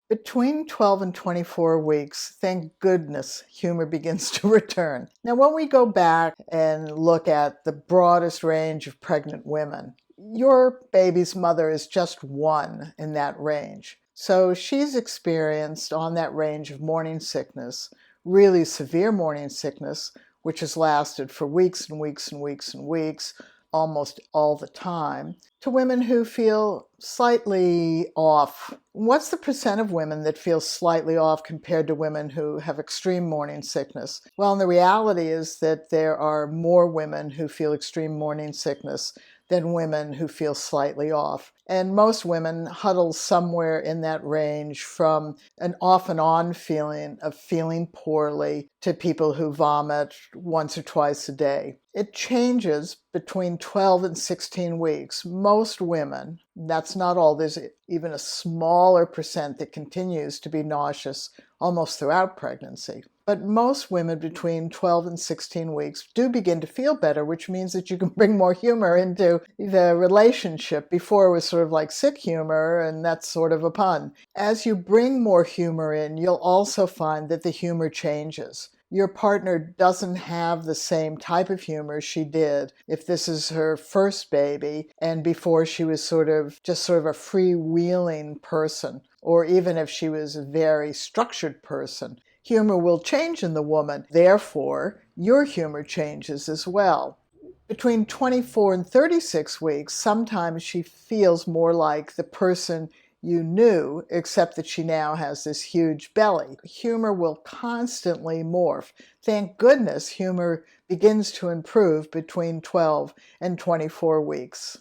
Between 12 and 24 weeks, thank goodness, humor begins to return. Now, when we go back and look at the broadest range of pregnant women, your baby's mother is just one in that range. So she's experienced on that range of morning sickness, really severe morning sickness, which has lasted for weeks and weeks and weeks and weeks, almost all the time, to women who feel slightly off. What's the percent of women that feel slightly off compared to women who have extreme morning sickness? Well, and the reality is that there are more women who feel extreme morning sickness than women who feel slightly off. And most women huddle somewhere in that range from an off and on feeling of feeling poorly to people who vomit once or twice a day. It changes between 12 and 16 weeks. Most women, that's not all, there's even a smaller percent that continues to be nauseous almost throughout pregnancy. But most women between 12 and 16 weeks do begin to feel better, which means that you can bring more humor into the relationship. Before it was sort of like sick humor, and that's sort of a pun. As you bring more humor in, you'll also find that the humor changes. Your partner doesn't have the same type of humor she did if this is her first baby and before she was sort of a freewheeling person, or even if she was a very structured person. Humor will change in the woman. Therefore, your humor changes as well. Between 24 and 36 weeks, sometimes she feels more like the person you knew, except that she now has this huge belly. Humor will constantly morph. Thank goodness humor begins to improve between 12 and 24 weeks.